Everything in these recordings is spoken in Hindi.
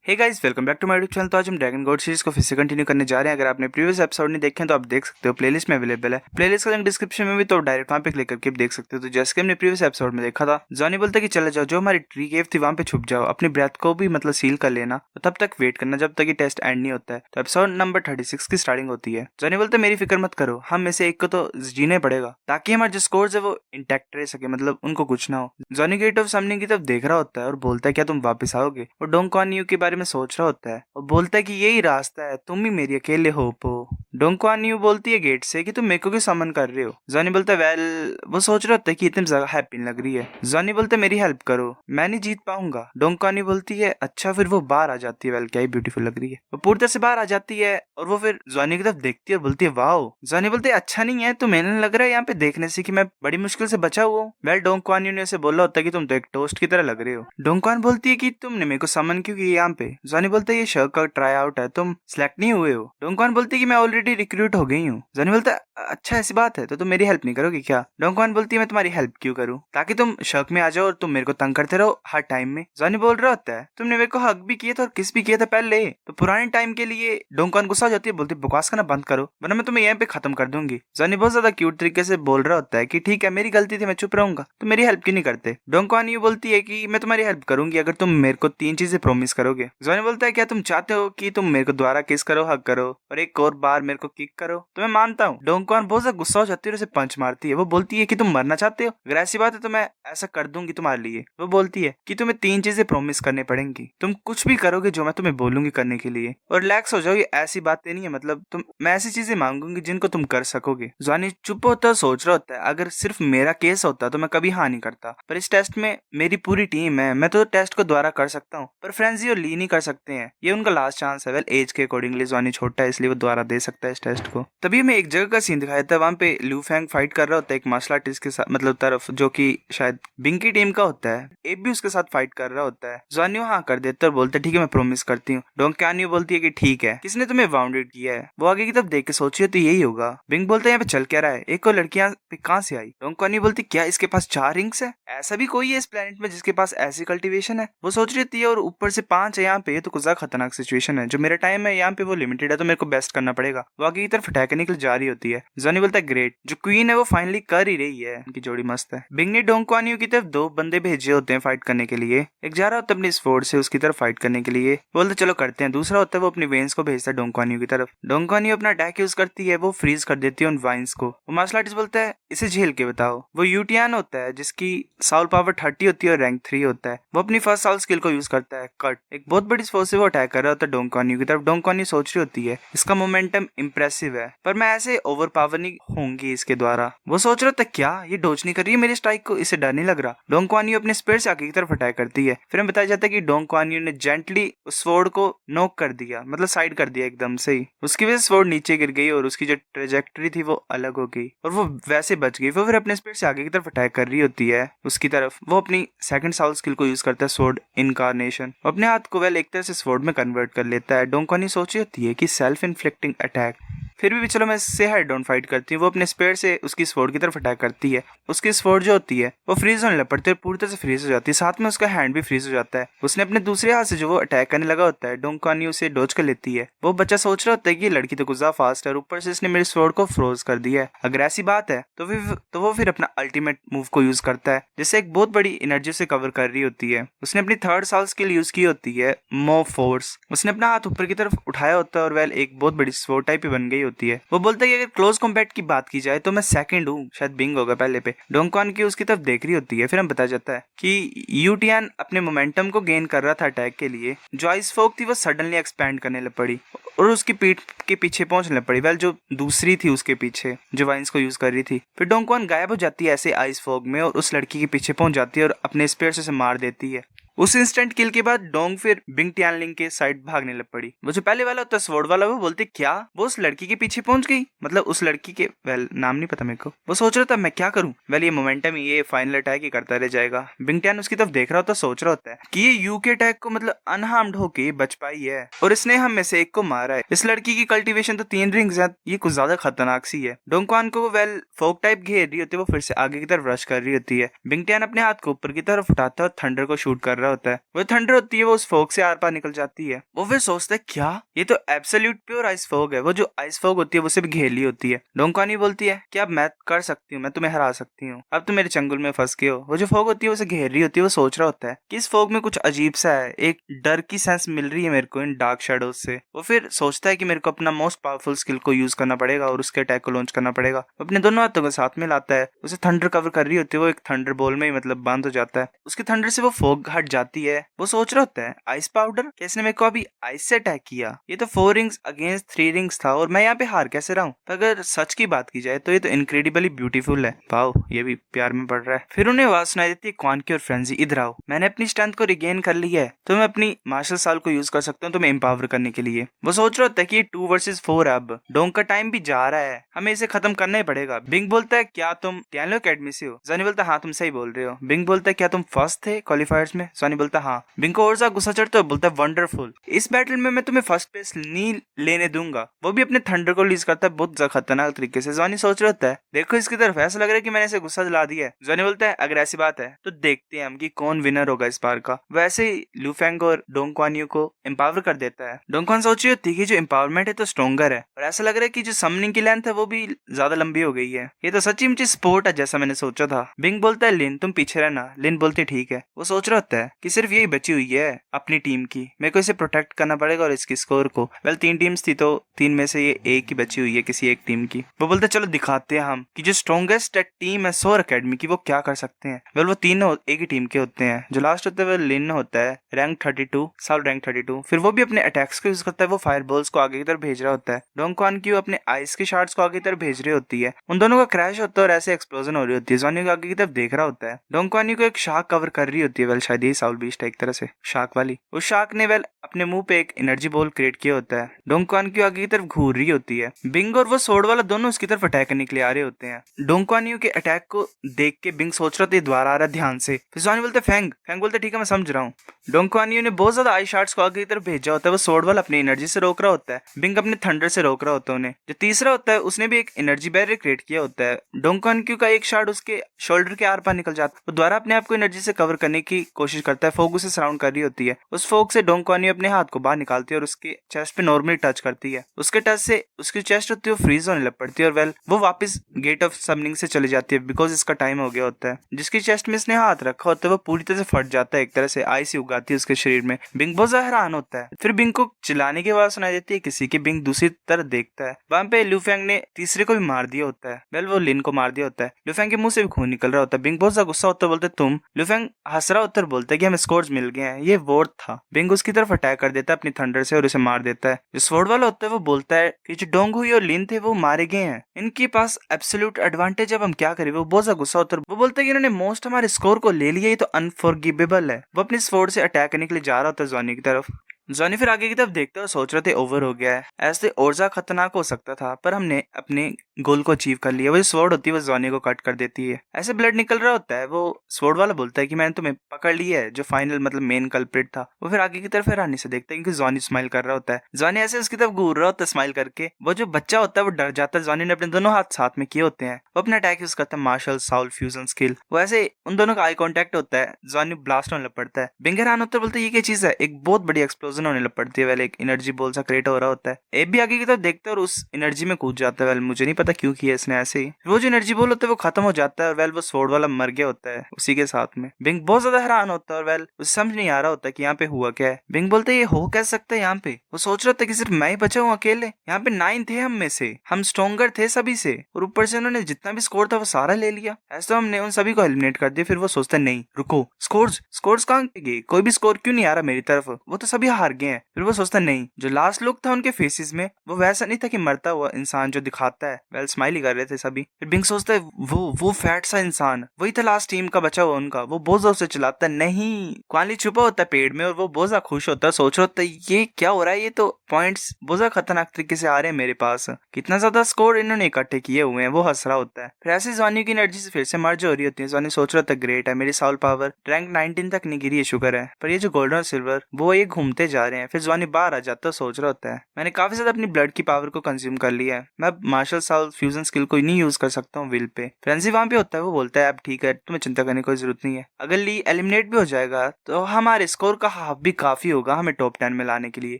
Hey guys, welcome back to my YouTube channel. तो आज हम ड्रैगन गॉड सीरीज को फिर से कंटिन्यू करने जा रहे हैं। अगर आपने प्रीवियस एपिसोड नहीं देखे हैं तो आप देख सकते हो, प्लेलिस्ट में अवेलेबल है। प्लेलिस्ट का लिंक डिस्क्रिप्शन में भी, तो डायरेक्ट वहां पे क्लिक करके देख सकते हो। तो जैसे कि हमने प्रीवियस एपिसोड में देखा था, जॉनी बोलता है कि चले जाओ, जो हमारी ट्री केव थी वहां पे छुप जाओ, अपनी ब्रेथ को भी मतलब सील कर लेना, तो तब तक वेट करना जब तक ये टेस्ट एंड नहीं होता है। तो एपिसोड नंबर 36 की स्टार्टिंग होती है। जॉनी बोलता है मेरी फिक्र मत करो, हम में से एक को तो जीने पड़ेगा ताकि हमारे जो स्कोर्स है वो इंटैक्ट रह सके, मतलब उनको कुछ ना हो। जॉनी गेट ऑफ समनिंग की तरफ देख रहा होता है और बोलता है क्या तुम वापस आओगे। और डोंग क्वान यू के बारे में सोच रहा होता है और बोलता है कि यही रास्ता है, तुम ही मेरी अकेले होप हो। डोंग क्वान यू बोलती है गेट से कि तुम मेरे को क्यों समन कर रहे हो। जॉनी बोलता है वेल, वो सोच रहा होता है कि इतनी ज्यादा हैप्पी लग रही है। जॉनी बोलता है मेरी हेल्प करो, मैं नहीं जीत पाऊंगा। डोंग क्वान यू बोलती है अच्छा, फिर वो बाहर आ जाती है। वेल, क्या ही ब्यूटीफुल लग रही है। वो पूरी तरह से बाहर आ जाती है और वो फिर जॉनी की तरफ देखती है और बोलती है वाओ। जॉनी बोलती है अच्छा नहीं है, तो मैंने लग रहा है यहाँ पे देखने से कि मैं बड़ी मुश्किल से बचा हुआ हूँ। वेल, डोंग क्वान यू ने उसे बोला होता है कि तुम तो एक टोस्ट की तरह लग रहे हो। डोंग क्वान बोलती है कि तुमने मेरे को समन क्यों किया यहाँ पे। जॉनी बोलता है ये शर्क का ट्राई आउट है, तुम सिलेक्ट नहीं हुए हो। डोंग क्वान बोलती है कि मैं ऑलरेडी रिक्रूट हो गई हूँ। जॉनी बोलता है अच्छा ऐसी बात है, तो तुम मेरी हेल्प नहीं करोगी क्या। डोंग क्वान बोलती है मैं तुम्हारी हेल्प क्यों करूँ, ताकि तुम शर्क में आ जाओ और तुम मेरे को तंग करते रहो हर टाइम में। जॉनी बोल रहा होता है तुमने मेरे को हक भी किया था और किस भी किया था पहले, तो पुराने टाइम के लिए। डोंग क्वान गुस्सा हो जाती है, बोलती है बकवास करना बंद करो वरना मैं तुम्हें यहाँ पे खत्म कर दूंगी। जॉनी बहुत ज्यादा क्यूट तरीके से बोल रहा होता है कि ठीक है मेरी गलती थी, मैं चुप रहूंगा, तो मेरी हेल्प क्यों नहीं करते। डोंग क्वान यू बोलती है कि मैं तुम्हारी हेल्प करूंगी अगर तुम मेरे को 3 चीजें प्रॉमिस करोगे। जॉनी बोलता है क्या तुम चाहते हो कि तुम मेरे को दोबारा किस करो, हक करो और एक और बार मेरे को किक करो, तो मैं मानता हूँ। डोंग क्वान बहुत ज्यादा गुस्सा हो जाती है और उसे पंच मारती है। वो बोलती है कि तुम मरना चाहते हो, अगर ऐसी बात है तो मैं ऐसा कर दूंगी तुम्हारे लिए। वो बोलती है कि तुम्हें 3 चीजें प्रॉमिस करनी पड़ेंगी, तुम कुछ भी करोगे जो मैं तुम्हें बोलूंगी करने के लिए, और रिलैक्स हो जाओ, ये ऐसी बातें नहीं है, मतलब मैं ऐसी चीजें मांगूंगी जिनको तुम कर सकोगे। जॉनी चुप होता है, सोच रहा होता है अगर सिर्फ मेरा केस होता तो मैं कभी हाँ नहीं करता, पर इस टेस्ट में मेरी पूरी टीम है, मैं तो टेस्ट को दोबारा कर सकता हूँ, पर फ्रेंजी और ली नहीं कर सकते हैं, ये उनका लास्ट चांस है। वेल, एज के अकॉर्डिंगली जॉनी छोटा है इसलिए वो दोबारा दे सकता है इस टेस्ट को। तभी हमें एक जगह का सीन दिखाया था, वहां पे लू फैंग फाइट कर रहा होता है एक मार्शल आर्टिस्ट के साथ, मतलब तरफ जो कि शायद बिंग की टीम का होता है। एब भी उसके साथ फाइट कर रहा होता है। जॉनी हाँ कर देता है और बोलता है ठीक है मैं प्रॉमिस करती हूँ। डोंग क्वान यू बोलती है कि ठीक है, किसने तुम्हें वाउंडेड किया है। वो आगे की तरफ देख के सोची हो तो यही होगा। बिंग बोलता है यहाँ पे चल क्या रहा है, एक और लड़कियां कहाँ से आई। डोंग क्वान यू बोलती क्या इसके पास 4 रिंग्स है, ऐसा भी कोई है इस प्लेनेट में जिसके पास ऐसी कल्टीवेशन है। वो सोच रही थी और ऊपर से 5 है यहाँ पे, तो कुछ ज्यादा खतरनाक सिचुएशन है, जो मेरा टाइम है यहाँ पे वो लिमिटेड है, तो मेरे को बेस्ट करना पड़ेगा। वो आगे की तरफ अटैक करने के लिए जा रही होती है। जॉनी बोलता है ग्रेट, जो क्वीन है वो फाइनली कर ही रही है, उनकी जोड़ी मस्त है। बिंग ने डोंग क्वान यू की तरफ 2 बंदे भेजे होते हैं फाइट करने के लिए। एक जा रहा होता है अपनी स्वॉर्ड से उसकी तरफ फाइट करने के लिए, बोलते चलो करते हैं। दूसरा होता है वो अपनी वेन्स को भेजता है डोंग क्वान यू की तरफ। डोंग क्वान यू अपना अटैक यूज करती है, वो फ्रीज कर देती है उन वाइन्स को। वो मार्शल आर्टिस्ट बोलता है इसे झेल के बताओ। वो यूटियान होता है जिसकी साउल पावर 30 होती है और रैंक 3 होता है। वो अपनी फर्स्ट साउल स्किल को यूज करता है कट। एक बहुत बड़ी फोर्स से वो अटैक कर रहा होता है डोंग क्वान यू की तरफ। डोंग क्वान यू सोच रही होती है इसका मोमेंटम इंप्रेसिव है, पर मैं ऐसे ओवर पावर नहीं होंगी इसके द्वारा। वो सोच रहा था क्या ये डोज नहीं कर रही है मेरे स्ट्राइक को, इसे डर नहीं लग रहा। डोंग क्वान यू अपने स्पीड से आगे की तरफ अटैक करती है। फिर हमें बताया जाता है कि डोंग क्वान यू ने जेंटली उस स्वॉर्ड को नॉक कर दिया, मतलब साइड कर दिया एकदम से ही। उसकी वजह से स्वॉर्ड नीचे गिर गई और उसकी जो ट्रेजेक्टरी थी वो अलग हो गई और वो वैसे बच गई। वो फिर अपने स्पीड से आगे की तरफ अटैक कर रही होती है उसकी तरफ। वो अपनी सेकंड साउल स्किल को यूज करता है स्वॉर्ड इनकारनेशन, अपने हाथ को वेल एक तरह से स्वॉर्ड में कन्वर्ट कर लेता है। डोंग क्वान यू सोची होती है कि सेल्फ इन्फ्लिक्टिंग अटैक, फिर भी चलो मैं इससे हेड डाउन फाइट करती हूँ। वो अपने स्पेयर से उसकी स्वॉर्ड की तरफ अटैक करती है। उसकी स्वॉर्ड जो होती है वो फ्रीज होने लग पड़ती है, पूरी तरह से फ्रीज हो जाती है, साथ में उसका हैंड भी फ्रीज हो जाता है। उसने अपने दूसरे हाथ से जो वो अटैक करने लगा होता है, डोंग क्वान यू उसे डॉज कर लेती है। वो बच्चा सोच रहा होता है कि लड़की तो गुस्सा फास्ट है और ऊपर से इसने मेरी स्वॉर्ड को फ्रोज कर दिया है, अगर ऐसी बात है तो वो फिर अपना अल्टीमेट मूव को यूज करता है, जिससे एक बहुत बड़ी एनर्जी से कवर कर रही होती है। उसने अपनी थर्ड साउल स्किल यूज की होती है मो फोर्स। उसने अपना हाथ ऊपर की तरफ उठाया होता है और वेल एक बहुत बड़ी स्वॉर्ड टाइप ही बन गई होती है। वो बोलता है कि अगर क्लोज कॉम्बैट की बात की जाए तो मैं सेकंड हूँ, शायद बिंग होगा पहले पे। डोंग क्वान की उसकी तरफ देख रही होती है। फिर हम बताया जाता है कि यूटियान अपने मोमेंटम को गेन कर रहा था अटैक के लिए। जो आइस फोक थी वो सडनली एक्सपैंड करने लग पड़ी और उसकी पीठ के पीछे पहुंचने लग पड़ी, वेल जो दूसरी थी उसके पीछे जो वाइन्स को यूज कर रही थी। फिर डोंग क्वान गायब हो जाती है ऐसे आइस फोग में और उस लड़की के पीछे पहुंच जाती है और अपने स्पेयर से मार देती है। उस इंस्टेंट किल के बाद डोंग फिर बिंग टियानलिंग के साइड भागने लग पड़ी। वो जो पहले वाला होता स्वॉर्ड वाला, वो बोलते क्या वो उस लड़की के पीछे पहुंच गई, मतलब उस लड़की के वेल नाम नहीं पता मेरे को। वो सोच रहा था मैं क्या करूं, वेल ये मोमेंटम ही ये फाइनल अटैक ही करता रह जाएगा। बिंग टियान उसकी तरफ देख रहा होता, सोच रहा होता है कि ये यू के अटैक को मतलब अनहार्म्ड होके बच पाई है और इसने हम में से एक को मारा है। इस लड़की की कल्टीवेशन तो 3 रिंग्स है, ये कुछ ज्यादा खतरनाक सी है। डोंग क्वान को वेल फोक टाइप घेर रही होती है, वो फिर से आगे की तरफ रश कर रही होती है। बिंग टियान अपने हाथ को ऊपर की तरफ उठाता है और थंडर को शूट कर रहा रहा होता है। वो थंडर होती है, वो उस फोग से आर पार निकल जाती है। वो फिर सोचता है क्या ये तो एब्सोल्यूट प्योर आइस फोग है। वो जो आइस फोग होती है वो सिर्फ घेरली होती है। डोंगक्वानी बोलती है कि अब मैं कर सकती हूँ, मैं तुम्हें हरा सकती हूँ, अब तुम मेरे चंगुल में फंस गए हो। वो जो फोग होती है वो उसे घेर रही होती है। वो सोच रहा होता है कि इस फोग में कुछ अजीब सा है, एक डर की सेंस मिल रही है मेरे को इन डार्क शेडोज से। वो फिर सोचता है कि मेरे को अपना मोस्ट पावरफुल स्किल को यूज करना पड़ेगा और उसके अटैक को लॉन्च करना पड़ेगा। अपने दोनों हाथों को साथ में लाता है, उसे थंडर कवर कर रही होती है। वो एक थंडर बॉल में ही मतलब बंद हो जाता है। उसके थंडर से वो फोग हट जाती है। वो सोच रहा होता है आइस पाउडर कैसे मेरे को अभी आइस से अटैक किया, ये तो 4 रिंग्स अगेंस्ट 3 रिंग्स था और मैं यहाँ पे हार कैसे रहा हूँ। अगर सच की बात की जाए तो ये तो इनक्रेडिबली ब्यूटीफुल है। वाओ, ये भी प्यार में पड़ रहा है। फिर उन्हें आवाज सुनाई देती है क्वान की और फ्रेंजी, इधर आओ, मैंने अपनी स्ट्रेंथ को रिगेन कर ली है, तो मैं अपनी मार्शल साल को यूज कर सकता हूँ तुम्हें एम्पावर करने के लिए। वो सोच रहा होता है कि 2 वर्सेस 4 अब डोंग का टाइम भी जा रहा है, हमें इसे खत्म करना ही पड़ेगा। बिंग बोलता है क्या तुम टैनलो एकेडमी से हो? जॉनी बोलता है हाँ तुम सही बोल रहे हो। बिंग बोलता है क्या तुम फर्स्ट थे क्वालिफायर्स में? जॉनी बोलता है हाँ। बिंग को और ज्यादा गुस्सा चढ़ता है, बोलता है वंडरफुल, इस बैटल में मैं तुम्हें फर्स्ट प्लेस नहीं लेने दूंगा। वो भी अपने थंडर को रिलीज करता है बहुत ज्यादा खतरनाक तरीके से। जॉनी सोच रहा होता है देखो इसकी तरफ, ऐसा लग रहा है कि मैंने इसे गुस्सा दिला दिया है। जॉनी बोलता है अगर ऐसी बात है तो देखते हैं हम कि कौन विनर होगा इस बार का। वैसे ही लूफेंग और डोंगक्वानियो को एम्पावर कर देता है। डोंगक्वान सोच रही होती है कि जो एम्पावरमेंट है तो स्ट्रॉन्गर है, और ऐसा लग रहा है कि जो समनिंग की लेंथ है वो भी ज्यादा लंबी हो गई है। ये तो सच्ची मुझे स्पोर्ट है जैसा मैंने सोचा था। बिंग बोलता है लिन तुम पीछे रहना। लिन बोलती है ठीक है। वो सोच रहा होता है कि सिर्फ यही बची हुई है अपनी टीम की, मेरे को इसे प्रोटेक्ट करना पड़ेगा और इसकी स्कोर को। वेल 3 टीम्स थी तो 3 में से ये एक ही बची हुई है किसी एक टीम की। वो बोलते चलो दिखाते हैं हम कि जो स्ट्रॉन्गेस्ट टीम है सोर एकेडमी की वो क्या कर सकते हैं। वेल वो तीनों एक ही टीम के होते हैं। जो लास्ट होता है वो लिन होता है, रैंक 32, साल रैंक 32। फिर वो भी अपने अटैक्स को यूज करता है। वो फायर बॉल्स को आगे की तरफ भेज रहा होता है। डोंगक्वान की अपने आइस के शार्ट्स को आगे की तरफ भेज रही होती है। उन दोनों का क्रैश होता है और ऐसे एक्सप्लोजन हो रही होती है। जॉनी को आगे की तरफ देख रहा होता है। डोंगक्वान को एक शार्क कवर कर रही होती है। वेल शायद ये साउल बीस्ट है एक तरह से शार्क वाली। उस शार्क ने वेल अपने मुंह पे एक एनर्जी बॉल क्रिएट किया होता है। डोंगक्वान की आगे की तरफ घूर रही होती है। बिंग और वो सोड वाला दोनों उसकी तरफ अटैक करने के लिए आ रहे होते हैं। डोंगक्वान के अटैक को देख के बिंग सोच रहा था द्वारा आ रहा ध्यान से। फिर जॉनी बोलते फैंग। फैंग बोलते ठीक है मैं समझ रहा हूँ। डोंगक्वान ने बहुत ज्यादा आई शार्ट्स को आगे की तरफ भेजा होता है। वो सोड वाला अपनी एनर्जी से रोक रहा होता है। बिंग अपने थंडर से रोक रहा होता है उन्हें। जो तीसरा होता है उसने भी एक एनर्जी बैरियर क्रिएट किया होता है। डोंगक्वान का एक शार्ट उसके शोल्डर के आर पार निकल जाता है। वो द्वारा अपने आप को एनर्जी से कवर करने की कोशिश करता है। फोग उसे सराउंड कर रही होती है। उस फोग से डोंगक्वान अपने हाथ को बाहर निकालती है और उसके चेस्ट पे नॉर्मली टच करती है। उसके टच से उसकी चेस्ट होती है वो फ्रीज होने लग पड़ती है और वेल वो वापस गेट ऑफ समनिंग से चली जाती है बिकॉज इसका टाइम हो गया होता है। जिसकी चेस्ट में इसने हाथ रखा होता है वो पूरी तरह से फट जाता है, एक तरह से आइस ही उगाती है उसके शरीर में। बिंग बहुत हैरान होता है। फिर बिंग को चिल्लाने की आवाज सुनाई देती है किसी की। बिंग दूसरी तरफ देखता है, वहां पे लूफेंग ने तीसरे को भी मार दिया होता है। वेल वो लिन को मार दिया होता है। लूफेंग के मुंह से भी खून निकल रहा होता है। बिंग बहुत ज्यादा गुस्सा होता है, बोलते तुम। लूफेंग हंस रहा होता है, बोलता है कि हमें स्कोर्स मिल गए हैं, ये वोर्ड था। बिंग उसकी तरफ अटैक कर देता है अपनी थंडर से और उसे मार देता है। जो स्वॉर्ड वाला होता है वो बोलता है कि जो डोंग हुई और लिन थे वो मारे गए हैं, इनके पास एब्सोल्यूट एडवांटेज, अब हम क्या करें। वो बहुत ज्यादा गुस्सा होता है। वो बोलता है कि इन्होंने मोस्ट हमारे स्कोर को ले लिया, ये तो अनफॉरगिवेबल है। वो अपनी स्वॉर्ड से अटैक करने के लिए जा रहा होता है जॉनी की तरफ। जॉनी फिर आगे की तरफ देखते और सोच रहे थे ओवर हो गया है, ऐसे और ज्यादा खतरनाक हो सकता था, पर हमने अपने गोल को अचीव कर लिया। वो जो स्वॉर्ड होती है वो जॉनी को कट कर देती है। ऐसे ब्लड निकल रहा होता है। वो स्वॉर्ड वाला बोलता है कि मैंने तुम्हें पकड़ लिया है, जो फाइनल मतलब मेन कल्प्रिट था। वो फिर आगे की तरफ हैरानी से देखता है क्योंकि जॉनी स्माइल कर रहा होता है। जॉनी ऐसे उसकी तरफ घूर रहा होता है स्माइल करके। वो जो बच्चा होता है वो डर जाता है। जॉनी ने अपने दोनों हाथ साथ में किए होते हैं। वो अपना अटैक यूज करता है मार्शल साउल फ्यूजन स्किल। वो ऐसे उन दोनों का आई कॉन्टेक्ट होता है। जॉनी ब्लास्ट होने लग पड़ता है। बिंग हैरान होता है, बोलते ये क्या चीज है। एक बहुत बड़ी एक्सप्लोजन होने लग पड़ती है। एक एनर्जी बॉल सा क्रिएट हो रहा होता है। एब भी आगे की तरफ देखता है और उस एनर्जी में कूद जाता है। वेल मुझे नहीं पता क्यों किया इसने ऐसे ही। वो जो एनर्जी बॉल होता है वो खत्म हो जाता है और वेल वो स्वॉर्ड वाला मर गया होता है उसी के साथ में। बिंग बहुत ज्यादा हैरान होता है और वेल उसे समझ नहीं आ रहा होता कि यहाँ पे हुआ क्या है। बिंग बोलते ये हो कैसे सकता है यहाँ पे। वो सोच रहा था कि सिर्फ मैं ही बचा हूँ अकेले। यहाँ पे 9 थे हम में से, हम स्ट्रॉन्गर थे सभी से, और ऊपर से उन्होंने जितना भी स्कोर था वो सारा ले लिया। ऐसा तो हमने उन सभी को एलिमिनेट कर दिया। फिर वो सोचता है नहीं रुको, स्कोर्स कहाँ गए, कोई भी स्कोर क्यों नहीं आ रहा मेरी तरफ, वो तो सभी हार गए हैं। फिर वो सोचता नहीं, जो लास्ट लुक था उनके फेसेस में वो वैसा नहीं था कि मरता हुआ इंसान जो दिखाता है। वेल स्माइल ही कर रहे थे सभी। फिर बिंग सोचता है वो फैट सा इंसान वही था लास्ट टीम का बचा हुआ उनका, वो बहुत जोर से चिल्लाता है नहीं। क्वानली छुपा होता है पेड़ में और वो बहुत ज्यादा खुश होता है। सोच रहा होता है ये क्या हो रहा है, ये तो पॉइंट्स बहुत ज्यादा खतरनाक तरीके से आ रहे हैं मेरे पास, कितना ज्यादा स्कोर इन्होंने इकट्ठे किए हुए हैं। वो हंस रहा होता है। फिर ऐसे जॉनी की एनर्जी से फिर से मर्ज हो रही होती है। जॉनी सोच रहा था ग्रेट है, मेरी साउल पावर रैंक 19 तक नहीं गिरी है, शुक्र है। पर ये जो गोल्डन और सिल्वर वो ये घूमते जा रहे हैं। फिर ज्वानी बाहर आ जाता है, सोच रहा होता है मैंने काफी ज्यादा अपनी ब्लड की पावर को कंज्यूम कर लिया है, मैं मार्शल आर्ट फ्यूजन स्किल को नहीं यूज कर सकता हूँ विल पे। फ्रेंजी वहां पे होता है, वो बोलता है अब ठीक है, तुम्हें चिंता करने की कोई जरूरत नहीं है, अगर ली एलिमिनेट भी हो जाएगा तो हमारे स्कोर का हाफ भी काफी होगा हमें टॉप 10 में लाने के लिए।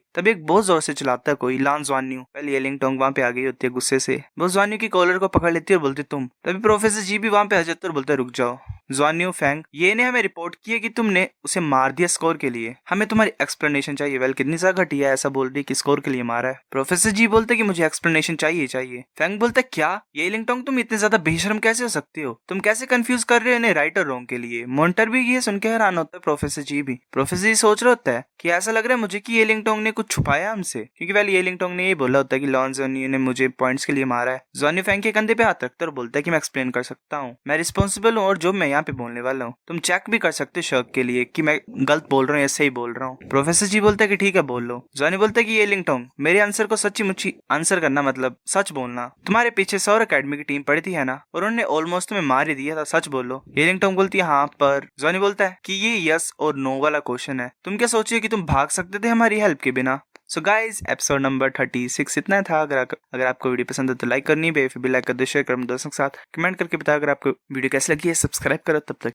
तभी एक बहुत जोर से चिल्लाता है कोई, लान ज्वान्यू। पहले येलिंग टोंग वहां पे आ गई होती है गुस्से से, वो ज्वान्यू की कॉलर को पकड़ लेती है और बोलती तुम। तभी प्रोफेसर जी भी वहां पे आ जाते और बोलते रुक जाओ ज्वान्यू फैंग, ये ने हमें रिपोर्ट की है कि तुमने उसे मार दिया स्कोर के लिए, हमें तुम्हारी एक्सप्लेनेशन चाहिए। वेल कितनी ज्यादा घटिया है, ऐसा बोल रही कि स्कोर के लिए मारा है। प्रोफेसर जी बोलते कि मुझे एक्सप्लेनेशन चाहिए। फैंग बोलता क्या ये लिंगटोंग तुम इतने ज्यादा बेशरम कैसे हो सकते हो, तुम कैसे कंफ्यूज कर रहे हो इन्हें राइट और रॉन्ग के लिए। मॉन्टर भी ये सुन के हैरान होता है, प्रोफेसर जी भी। प्रोफेसर जी सोच रहा होता है कि ऐसा लग रहा है मुझे कि ये लिंगटोंग ने कुछ छुपाया हमसे, क्योंकि वेल ये लिंगटोंग ने ये बोला होता है कि लॉन ज़ोनियो ने मुझे पॉइंट्स के लिए मारा है। ज़ोनियो फैंग के कंधे पे हाथ रखता है और बोलता है कि मैं एक्सप्लेन कर सकता हूँ, मैं रिस्पॉन्सिबल हूँ और जो मैं यहाँ पे बोलने वाला हूँ तुम चेक भी कर सकते हो शक के लिए कि मैं गलत बोल रहा हूँ या सही बोल रहा हूँ। प्रोफेसर जी बोलता है कि ठीक है बोल लो। ज़ोनियो बोलता है कि ये लिंगटोंग मेरे आंसर को सच्ची मुच्ची आंसर करना मतलब सच बोलना, तुम्हारे पीछे सौर अकेडमी की टीम पड़ी थी है ना, और उन्होंने ऑलमोस्ट तुम्हें मार ही दिया था, सच बोलो। ये लिंगटोंग बोलती है हाँ पर। ज़ोनियो बोलता है कि ये यस और नो वाला क्वेश्चन है, तुम क्या सोचिए कि तुम भाग सकते थे हमारी हेल्प के बिना। सो गाइस एपिसोड नंबर 36 इतना था। अगर आपको वीडियो पसंद है तो लाइक करनी है, फिर भी लाइक कर दो, शेयर कर दोस्तों के साथ, कमेंट करके बताओ अगर आपको वीडियो कैसी लगी है, सब्सक्राइब करो। तब तक